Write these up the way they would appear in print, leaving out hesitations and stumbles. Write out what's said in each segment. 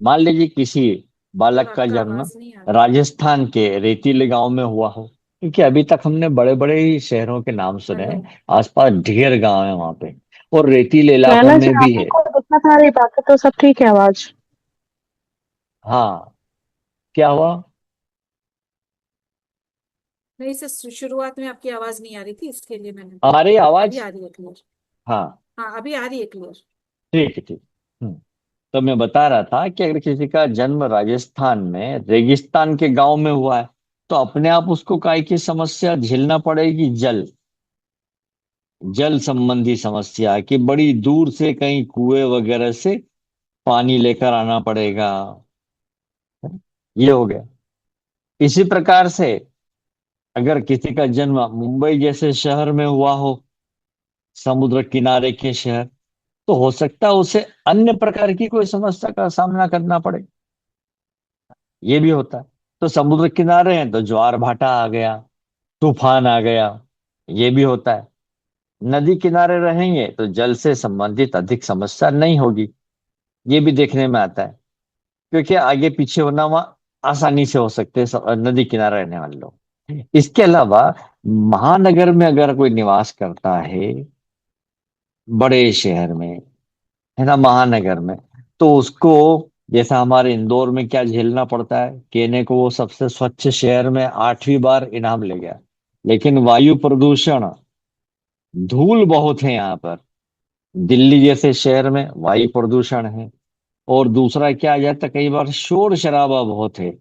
मान लीजिए किसी सर बालक का आपका जन्म आवाज नहीं आ रही। राजस्थान के रेतीले गांव में हुआ हो, क्योंकि अभी तक हमने बड़े बड़े ही शहरों के नाम सुने हेलो। हैं, आसपास ढेर गांव है वहां पे, और रेतीले इलाकों नैना जी, में आप भी ही है। को दिक्कत आ रही, बाकी तो सब ठीक है आवाज। हाँ, क्या हुआ? नहीं सर, शुरुआत में आपकी आवाज नहीं आ रही थी, इसके लिए मैंने। आ रही अभी आवाज? आ रही है क्लियर। हाँ, हाँ, अभी आ रही है क्लियर। ठीक है, ठीक। तो मैं बता रहा था कि अगर किसी का जन्म राजस्थान में रेगिस्तान के गांव में हुआ है, तो अपने आप उसको काय की समस्या झेलना पड़ेगी। जल जल संबंधी समस्या, कि बड़ी दूर से कहीं कुएं वगैरह से पानी लेकर आना पड़ेगा। ये हो गया। इसी प्रकार से अगर किसी का जन्म मुंबई जैसे शहर में हुआ हो, समुद्र किनारे के शहर, तो हो सकता है उसे अन्य प्रकार की कोई समस्या का सामना करना पड़े। ये भी होता है। तो समुद्र किनारे हैं तो ज्वार भाटा आ गया, तूफान आ गया, ये भी होता है। नदी किनारे रहेंगे तो जल से संबंधित अधिक समस्या नहीं होगी, ये भी देखने में आता है, क्योंकि आगे पीछे होना वहाँ आसानी से हो सकते हैं नदी किनारे रहने वाले लोग। इसके अलावा महानगर में अगर कोई निवास करता है, बड़े शहर में, है ना, महानगर में, तो उसको, जैसा हमारे इंदौर में क्या झेलना पड़ता है, कहने को वो सबसे स्वच्छ शहर में 8वीं बार इनाम ले गया, लेकिन वायु प्रदूषण, धूल बहुत है यहाँ पर। दिल्ली जैसे शहर में वायु प्रदूषण है। और दूसरा क्या आ जाता है, कई बार शोर शराबा बहुत है,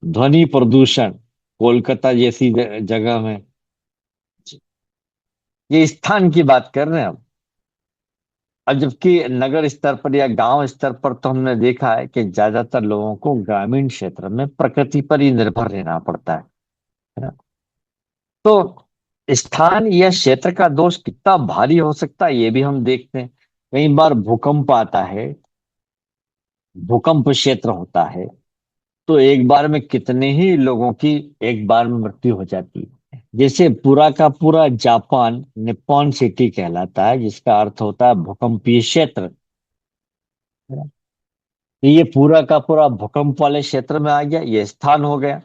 ध्वनि प्रदूषण, कोलकाता जैसी जगह में। ये स्थान की बात कर रहे हैं हम। और जबकि नगर स्तर पर या गांव स्तर पर तो हमने देखा है कि ज्यादातर लोगों को ग्रामीण क्षेत्र में प्रकृति पर ही निर्भर रहना पड़ता है ना। तो स्थान या क्षेत्र का दोष कितना भारी हो सकता है, ये भी हम देखते हैं। कई बार भूकंप आता है, भूकंप क्षेत्र होता है, तो एक बार में कितने ही लोगों की एक बार में मृत्यु हो जाती है। जैसे पूरा का पूरा जापान निप्पॉन सिटी कहलाता है, जिसका अर्थ होता है भूकंपीय क्षेत्र। ये पूरा का पूरा भूकंप वाले क्षेत्र में आ गया, ये स्थान हो गया।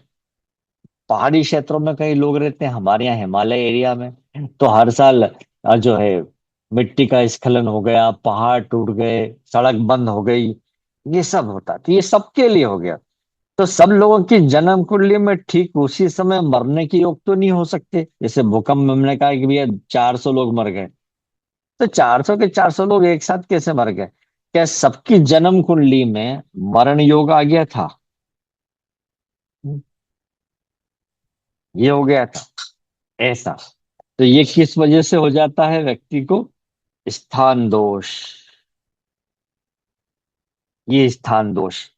पहाड़ी क्षेत्रों में कई लोग रहते हैं, हमारे यहाँ हिमालय एरिया में, तो हर साल जो है मिट्टी का स्खलन हो गया, पहाड़ टूट गए, सड़क बंद हो गई, ये सब होता, तो ये सबके लिए हो गया। तो सब लोगों की जन्म कुंडली में ठीक उसी समय मरने के योग तो नहीं हो सकते। जैसे भूकंप में हमने कहा कि भैया 400 लोग मर गए, तो 400 के 400 लोग एक साथ कैसे मर गए? क्या सबकी जन्म कुंडली में मरण योग आ गया था? ये हो गया था ऐसा। तो ये किस वजह से हो जाता है व्यक्ति को? स्थान दोष। ये स्थान दोष।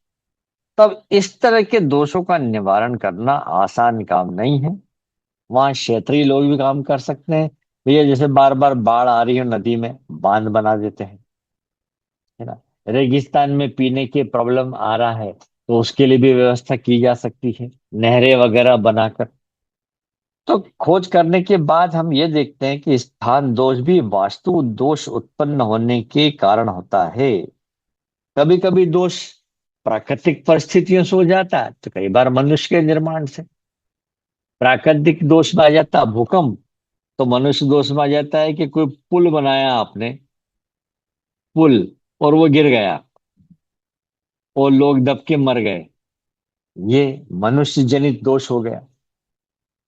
तब इस तरह के दोषों का निवारण करना आसान काम नहीं है। वहां क्षेत्रीय लोग भी काम कर सकते हैं। भैया जैसे बार बार बाढ़ आ रही हो नदी में, बांध बना देते हैं, है ना। रेगिस्तान में पीने की प्रॉब्लम आ रहा है, तो उसके लिए भी व्यवस्था की जा सकती है, नहरें वगैरह बनाकर। तो खोज करने के बाद हम ये देखते हैं कि स्थान दोष भी वास्तु दोष उत्पन्न होने के कारण होता है। कभी कभी दोष प्राकृतिक परिस्थितियों से हो जाता है, तो कई बार मनुष्य के निर्माण से। प्राकृतिक दोष में आ जाता है भूकंप, तो मनुष्य दोष में आ जाता है कि कोई पुल बनाया आपने, पुल, और वो गिर गया और लोग दब के मर गए, ये मनुष्य जनित दोष हो गया।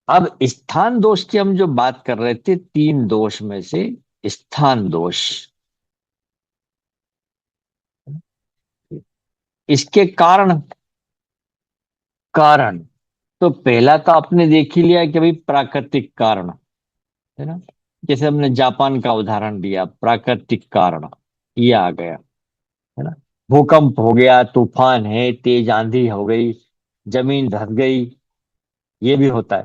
अब स्थान दोष की हम जो बात कर रहे थे, 3 दोष में से स्थान दोष, इसके कारण, कारण तो पहला तो आपने देख ही लिया कि भाई प्राकृतिक कारण, है ना। जैसे हमने जापान का उदाहरण दिया, प्राकृतिक कारण ये आ गया, है ना। भूकंप हो गया, तूफान है, तेज आंधी हो गई, जमीन धस गई, ये भी होता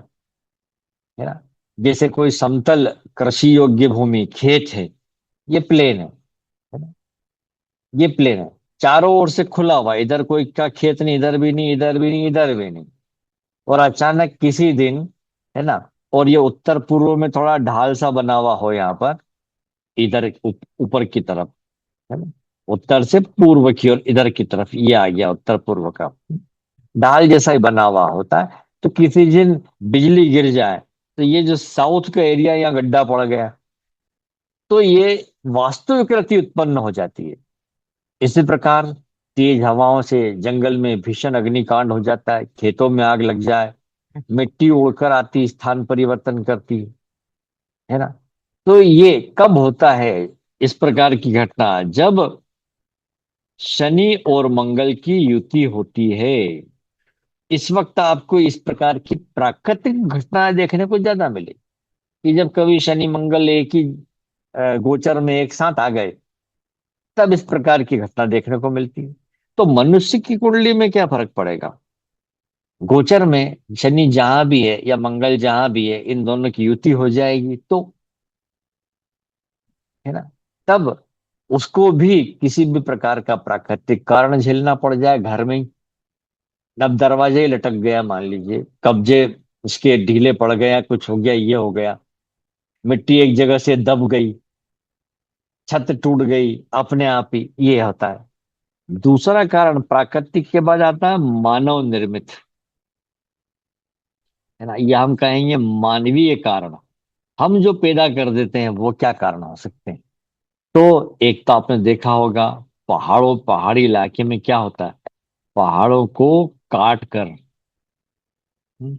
है ना। जैसे कोई समतल कृषि योग्य भूमि, खेत है, ये प्लेन है ना, ये प्लेन है, चारों ओर से खुला हुआ, इधर कोई का खेत नहीं, इधर भी नहीं, इधर भी नहीं, इधर भी नहीं। और अचानक किसी दिन, है ना, और ये उत्तर पूर्व में थोड़ा ढाल सा बना हुआ हो यहाँ पर, इधर ऊपर की तरफ, है ना, उत्तर से पूर्व की ओर, इधर की तरफ ये आ गया उत्तर पूर्व का, ढाल जैसा ही बना हुआ होता है। तो किसी दिन बिजली गिर जाए तो ये जो साउथ का एरिया, यहाँ गड्ढा पड़ गया, तो ये वास्तुविकृति उत्पन्न हो जाती है। इसी प्रकार तेज हवाओं से जंगल में भीषण अग्निकांड हो जाता है, खेतों में आग लग जाए, मिट्टी उड़कर आती स्थान परिवर्तन करती है ना। तो ये कब होता है इस प्रकार की घटना? जब शनि और मंगल की युति होती है, इस वक्त आपको इस प्रकार की प्राकृतिक घटनाएं देखने को ज्यादा मिले, कि जब कभी शनि मंगल एक ही गोचर में एक साथ आ गए, तब इस प्रकार की घटना देखने को मिलती है। तो मनुष्य की कुंडली में क्या फर्क पड़ेगा? गोचर में शनि जहां भी है या मंगल जहां भी है, इन दोनों की युति हो जाएगी तो, है ना, तब उसको भी किसी भी प्रकार का प्राकृतिक कारण झेलना पड़ जाए घर में ही। अब दरवाजे ही लटक गया मान लीजिए, कब्जे उसके ढीले पड़ गया, कुछ हो गया, ये हो गया, मिट्टी एक जगह से दब गई, छत टूट गई अपने आप ही, ये होता है। दूसरा कारण प्राकृतिक के बाद आता है मानव निर्मित, है ना, या हम कहेंगे मानवीय कारण। हम जो पैदा कर देते हैं वो क्या कारण हो सकते हैं? तो एक तो आपने देखा होगा, पहाड़ी इलाके में क्या होता है, पहाड़ों को काट कर, हम्म,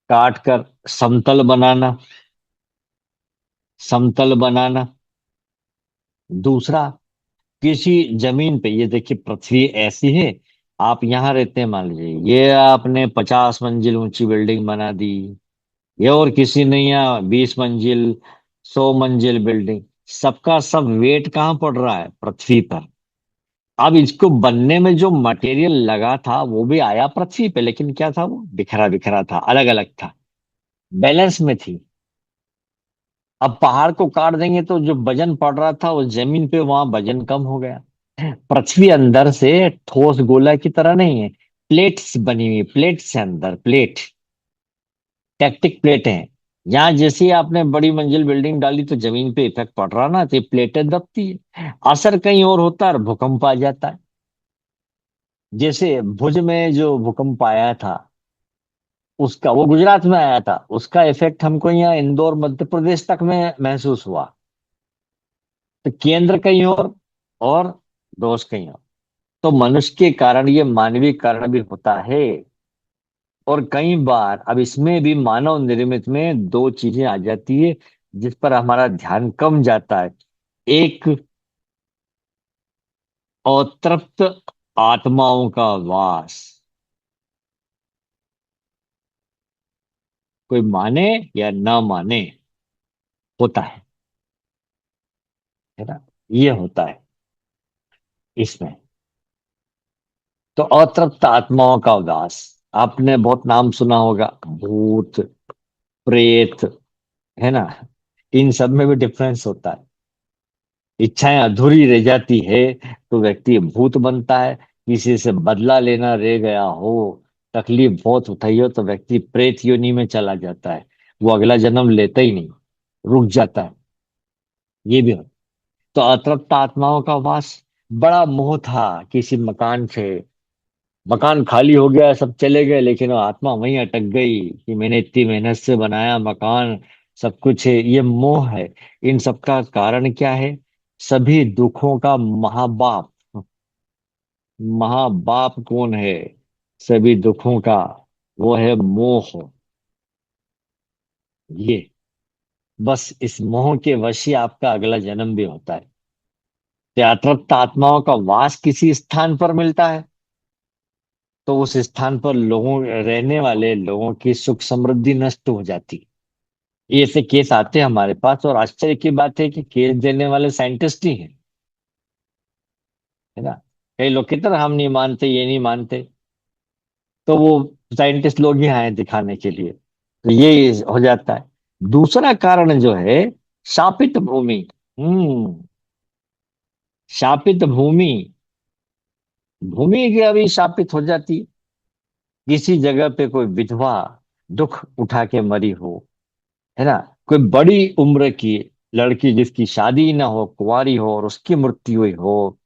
काट कर समतल बनाना, समतल बनाना। दूसरा, किसी जमीन पे, ये देखिए पृथ्वी ऐसी है, आप यहाँ रहते हैं मान लीजिए, ये आपने 50 मंजिल ऊंची बिल्डिंग बना दी, ये और किसी ने यहाँ 20 मंजिल, 100 मंजिल बिल्डिंग, सबका सब वेट कहाँ पड़ रहा है? पृथ्वी पर। अब इसको बनने में जो मटेरियल लगा था वो भी आया पृथ्वी पे, लेकिन क्या था, वो बिखरा बिखरा था, अलग अलग था, बैलेंस में थी। अब पहाड़ को काट देंगे तो जो वजन पड़ रहा था उस जमीन पे, वहां वजन कम हो गया। पृथ्वी अंदर से ठोस गोला की तरह नहीं है, प्लेट्स बनी हुई, प्लेट्स है अंदर, प्लेट, टेक्टिक प्लेट हैं। यहाँ जैसे ही आपने बड़ी मंजिल बिल्डिंग डाली तो जमीन पे इफेक्ट पड़ रहा ना, तो ये प्लेटें दबती है, असर कहीं और होता है और भूकंप आ जाता है। जैसे भुज में जो भूकंप आया था, उसका, वो गुजरात में आया था, उसका इफेक्ट हमको यहाँ इंदौर मध्य प्रदेश तक में महसूस हुआ। तो केंद्र कहीं और दोष कहीं और। तो मनुष्य के कारण, ये मानवीय कारण भी होता है। और कई बार अब इसमें भी मानव निर्मित में दो चीजें आ जाती है जिस पर हमारा ध्यान कम जाता है। एक, अतृप्त आत्माओं का वास, कोई माने या ना माने, होता है ना, ये होता है इसमें। तो अतृप्त आत्माओं का वास, आपने बहुत नाम सुना होगा, भूत, प्रेत, है ना, इन सब में भी डिफरेंस होता है। इच्छाएं अधूरी रह जाती है तो व्यक्ति भूत बनता है, किसी से बदला लेना रह गया हो, तकलीफ बहुत उठाई हो, तो व्यक्ति प्रेत योनि में चला जाता है, वो अगला जन्म लेता ही नहीं, रुक जाता है, ये भी हो। तो अतृप्त आत्माओं का वास, बड़ा मोह था किसी मकान से, मकान खाली हो गया, सब चले गए, लेकिन वो आत्मा वहीं अटक गई कि मैंने इतनी मेहनत से बनाया मकान, सब कुछ है, ये मोह है। इन सब का कारण क्या है? सभी दुखों का महाबाप, महाबाप कौन है सभी दुखों का? वो है मोह। ये, बस इस मोह के वश ही आपका अगला जन्म भी होता है। त्यातृप्त आत्माओं का वास किसी स्थान पर मिलता है तो उस स्थान पर लोगों, रहने वाले लोगों की सुख समृद्धि नष्ट हो जाती। ये ऐसे केस आते हैं हमारे पास, और आश्चर्य की बात है कि केस देने वाले साइंटिस्ट ही हैं, है ना। कई लोग कहते हैं हम नहीं मानते, ये नहीं मानते, तो वो साइंटिस्ट लोग ही आए दिखाने के लिए, तो ये हो जाता है। दूसरा कारण जो है, शापित भूमि। हम्म, शापित भूमि, भूमि की अभी शापित हो जाती है। किसी जगह पे कोई विधवा दुख उठा के मरी हो, है ना, कोई बड़ी उम्र की लड़की जिसकी शादी ना हो, कुंवारी हो और उसकी मृत्यु हुई हो,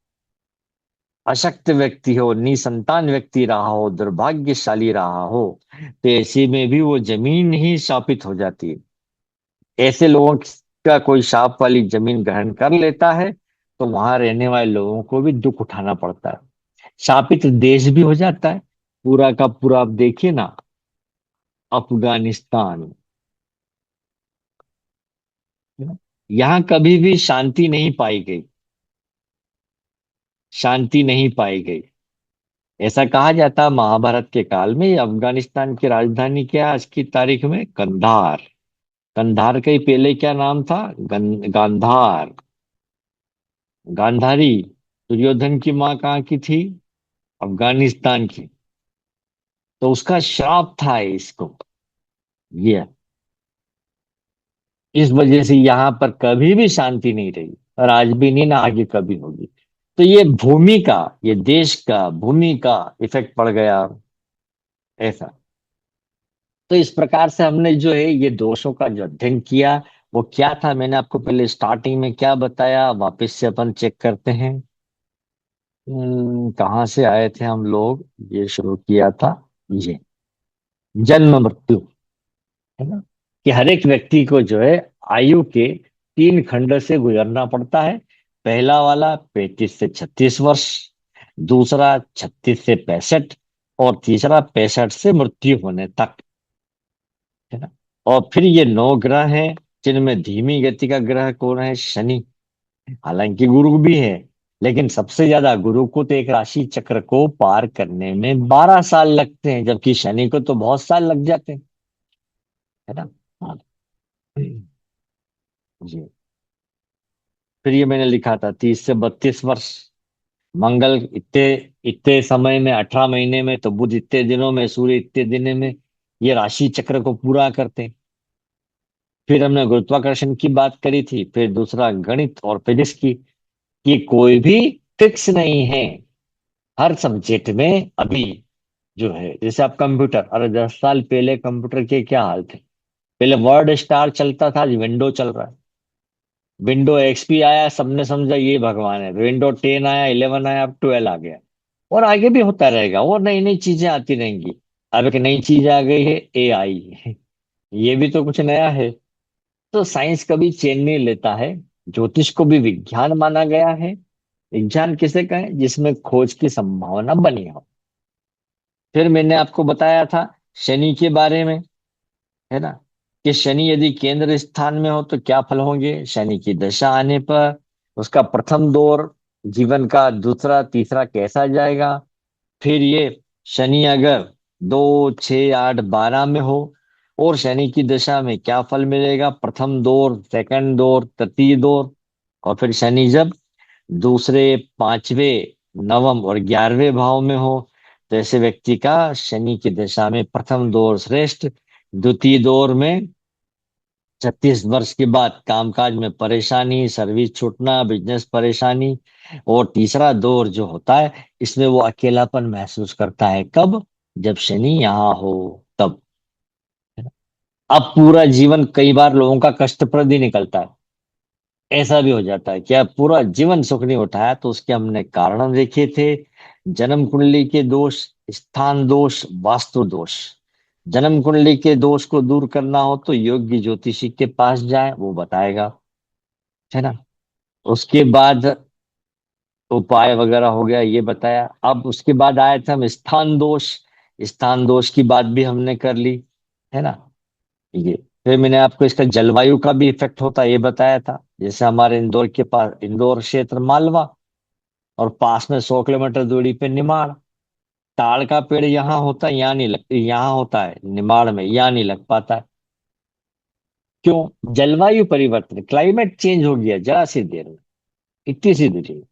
अशक्त व्यक्ति हो, निसंतान व्यक्ति रहा हो, दुर्भाग्यशाली रहा हो, तो ऐसे में भी वो जमीन ही शापित हो जाती है। ऐसे लोगों का कोई शाप वाली जमीन ग्रहण कर लेता है तो वहां रहने वाले लोगों को भी दुख उठाना पड़ता है। शापित देश भी हो जाता है पूरा का पूरा। आप देखिए ना, अफगानिस्तान, यहाँ कभी भी शांति नहीं पाई गई, शांति नहीं पाई गई। ऐसा कहा जाता महाभारत के काल में अफगानिस्तान की राजधानी क्या है आज की तारीख में? कंधार। कंधार का ही पहले क्या नाम था? गांधार, गांधारी। दुर्योधन की माँ कहाँ की थी? अफगानिस्तान की। तो उसका श्राप था इसको, ये। इस वजह से यहाँ पर कभी भी शांति नहीं रही, और आज भी नहीं, ना आगे कभी होगी। तो ये भूमि का, ये देश का, भूमि का इफेक्ट पड़ गया, ऐसा। तो इस प्रकार से हमने जो है ये दोषों का जो अध्ययन किया, वो क्या था मैंने आपको पहले स्टार्टिंग में क्या बताया, वापस से अपन चेक करते हैं। कहाँ से आए थे हम लोग? ये शुरू किया था, ये जन्म मृत्यु, है ना, कि हर एक व्यक्ति को जो है आयु के 3 खंड से गुजरना पड़ता है। पहला वाला 35 से 36 वर्ष, दूसरा 36 से 65, और तीसरा 65 से मृत्यु होने तक, है ना। और फिर ये 9 ग्रह हैं, जिनमें धीमी गति का ग्रह कौन है? शनि। हालांकि गुरु भी है, लेकिन सबसे ज्यादा गुरु को तो एक राशि चक्र को पार करने में 12 साल लगते हैं, जबकि शनि को तो बहुत साल लग जाते हैं, है ना। हाँ, जी। फिर ये मैंने लिखा था 30 से 32 वर्ष। मंगल इतने इतने समय में, 18 महीने में, तो बुध इतने दिनों में, सूर्य इतने दिनों में ये राशि चक्र को पूरा करते हैं। फिर हमने गुरुत्वाकर्षण की बात करी थी, फिर दूसरा गणित और फिजिक्स की, कि कोई भी फिक्स नहीं है हर सब्जेक्ट में। अभी जो है, जैसे आप कंप्यूटर, अरे 10 साल पहले कंप्यूटर के क्या हाल थे? पहले वर्ड स्टार चलता था, आज विंडो चल रहा है। विंडो एक्सपी आया, सबने समझा ये भगवान है। विंडो 10 आया, 11 आया, अब 12 आ गया। और आगे भी होता रहेगा, और नई नई चीजें आती रहेंगी। अब एक नई चीज आ गई है, एआई। ये भी तो कुछ नया है। तो साइंस कभी चेन नहीं लेता है। ज्योतिष को भी विज्ञान माना गया है। विज्ञान किसे कहें? जिसमें खोज की संभावना बनी हो। फिर मैंने आपको बताया था शनि के बारे में, है ना, कि शनि यदि केंद्र स्थान में हो तो क्या फल होंगे। शनि की दशा आने पर उसका प्रथम दौर जीवन का, दूसरा तीसरा कैसा जाएगा। फिर ये शनि अगर 2, 6, 8, 12 में हो, और शनि की दशा में क्या फल मिलेगा, प्रथम दौर, सेकंड दौर, तृतीय दौर। और फिर शनि जब दूसरे, पांचवें, नवम और 11वें भाव में हो, तो ऐसे व्यक्ति का शनि की दशा में प्रथम दौर श्रेष्ठ, द्वितीय दौर में 36 वर्ष के बाद कामकाज में परेशानी, सर्विस छूटना, बिजनेस परेशानी, और तीसरा दौर जो होता है, इसमें वो अकेलापन महसूस करता है। कब? जब शनि यहाँ हो, तब। अब पूरा जीवन कई बार लोगों का कष्टप्रद ही निकलता है। ऐसा भी हो जाता है कि अब पूरा जीवन सुख नहीं उठाया, तो उसके हमने कारण देखे थे। जन्म कुंडली के दोष, स्थान दोष, वास्तु दोष। जन्म कुंडली के दोष को दूर करना हो तो योग्य ज्योतिषी के पास जाए, वो बताएगा, है ना। उसके बाद उपाय वगैरह हो गया, ये बताया। अब उसके बाद आए थे हम स्थान दोष। स्थान दोष की बात भी हमने कर ली, है ना। ये फिर मैंने आपको इसका जलवायु का भी इफेक्ट होता है ये बताया था। जैसे हमारे इंदौर के पास, इंदौर क्षेत्र मालवा, और पास में 100 किलोमीटर दूरी पे निमाड़। ताड़ का पेड़ यहाँ होता है, यहाँ नहीं लग, यहाँ होता है निमाड़ में, यहाँ नहीं लग पाता है। क्यों? जलवायु परिवर्तन, क्लाइमेट चेंज हो गया जरा सी देर में, इतनी सी दूरी में।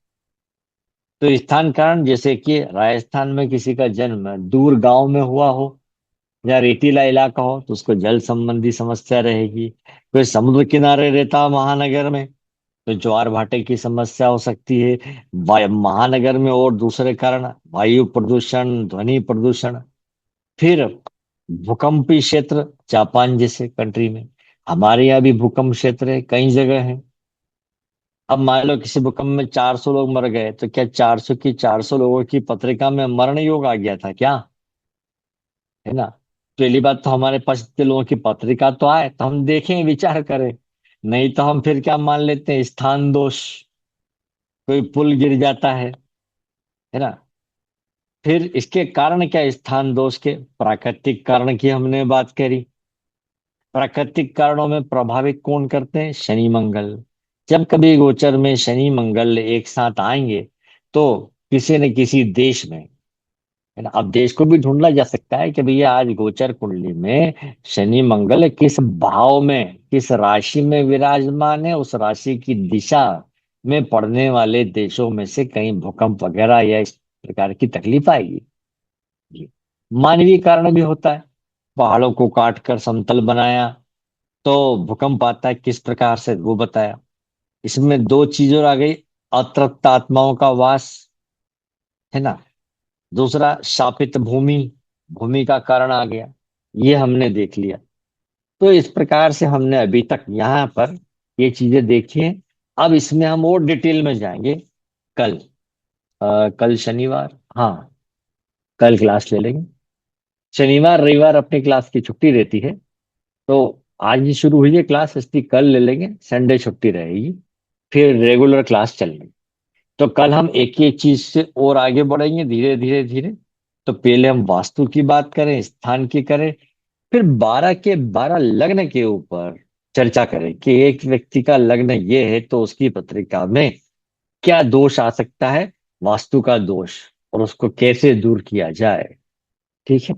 तो स्थान कारण, जैसे कि राजस्थान में किसी का जन्म दूर गांव में हुआ हो, या रेतीला इलाका हो, तो उसको जल संबंधी समस्या रहेगी। कोई समुद्र किनारे रहता हो महानगर में, तो ज्वार भाटे की समस्या हो सकती है। महानगर में और दूसरे कारण, वायु प्रदूषण, ध्वनि प्रदूषण। फिर भूकंपी क्षेत्र, जापान जैसे कंट्री में, हमारे यहाँ भी भूकंप क्षेत्र है, कई जगह है। अब मान लो किसी भूकंप में 400 लोग मर गए, तो क्या 400 की 400 लोगों की पत्रिका में मरण योग आ गया था क्या? है ना? पहली बात तो हमारे पास इतने लोगों की पत्रिका तो आए तो हम देखें, विचार करें। नहीं तो हम फिर क्या मान लेते हैं, स्थान दोष, कोई पुल गिर जाता है ना? फिर इसके कारण क्या है? स्थान दोष के प्राकृतिक कारण की हमने बात करी। प्राकृतिक कारणों में प्रभावित कौन करते हैं? शनि मंगल। जब कभी गोचर में शनि मंगल एक साथ आएंगे, तो किसी न किसी देश में, है ना, अब देश को भी ढूंढना जा सकता है कि भैया आज गोचर कुंडली में शनि मंगल किस भाव में, किस राशि में विराजमान है, उस राशि की दिशा में पड़ने वाले देशों में से कहीं भूकंप वगैरह या इस प्रकार की तकलीफ आएगी। जी। मानवीय कारण भी होता है। पहाड़ों को काट कर समतल बनाया तो भूकंप आता है, किस प्रकार से वो बताया। इसमें दो चीजें और आ गई, अतृप्त आत्माओं का वास, है ना, दूसरा शापित भूमि, भूमि का कारण आ गया। ये हमने देख लिया। तो इस प्रकार से हमने अभी तक यहाँ पर ये चीजें देखी हैं। अब इसमें हम और डिटेल में जाएंगे कल। कल शनिवार, हाँ, कल क्लास ले लेंगे। शनिवार रविवार अपनी क्लास की छुट्टी रहती है, तो आज ही शुरू हुई है क्लास, इसलिए कल ले लेंगे, संडे छुट्टी रहेगी। फिर रेगुलर क्लास चलेंगे। तो कल हम एक एक चीज से और आगे बढ़ेंगे, धीरे धीरे धीरे। तो पहले हम वास्तु की बात करें, स्थान की करें, फिर 12 के 12 लग्न के ऊपर चर्चा करें कि एक व्यक्ति का लग्न ये है तो उसकी पत्रिका में क्या दोष आ सकता है, वास्तु का दोष, और उसको कैसे दूर किया जाए। ठीक है?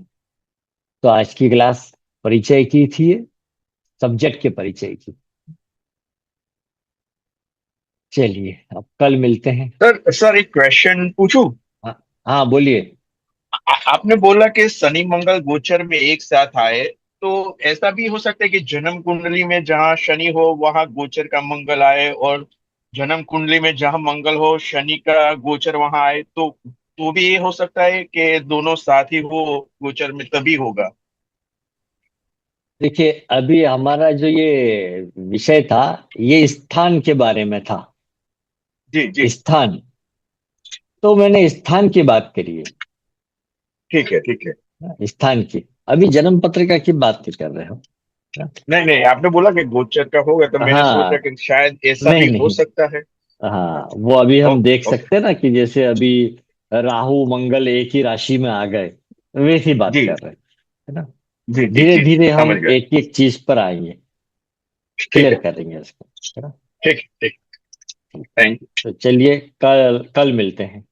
तो आज की क्लास परिचय की थी, सब्जेक्ट के परिचय की। चलिए अब कल मिलते हैं। सर सर एक क्वेश्चन पूछूं? हाँ, हाँ बोलिए। आपने बोला कि शनि मंगल गोचर में एक साथ आए, तो ऐसा भी हो सकता है कि जन्म कुंडली में जहाँ शनि हो वहां गोचर का मंगल आए, और जन्म कुंडली में जहाँ मंगल हो शनि का गोचर वहां आए, तो भी ये हो सकता है कि दोनों साथ ही हो गोचर में, तभी होगा? देखिए अभी हमारा जो ये विषय था, ये स्थान के बारे में था। जी जी। स्थान, तो मैंने स्थान की बात करी ठीक है ठीक है। है, स्थान की। अभी जन्म पत्रिका की बात नहीं कर रहे हो ना? नहीं नहीं, आपने बोला कि गोचर का होगा तो मैंने सोचा हाँ, कि शायद ऐसा नहीं भी हो नहीं, सकता है। हाँ। हाँ वो अभी हम ओके देख ओके। सकते हैं ना कि जैसे अभी राहु मंगल एक ही राशि में आ गए, वैसी बात जी कर रहे हैं, है ना? जी जी धीरे जी धीरे समझ हम गए। एक एक चीज पर आएंगे, ठीक क्लियर है। करेंगे इसको, है ना? ठीक ठीक। ठीक। थैंक तो चलिए कल कल मिलते हैं।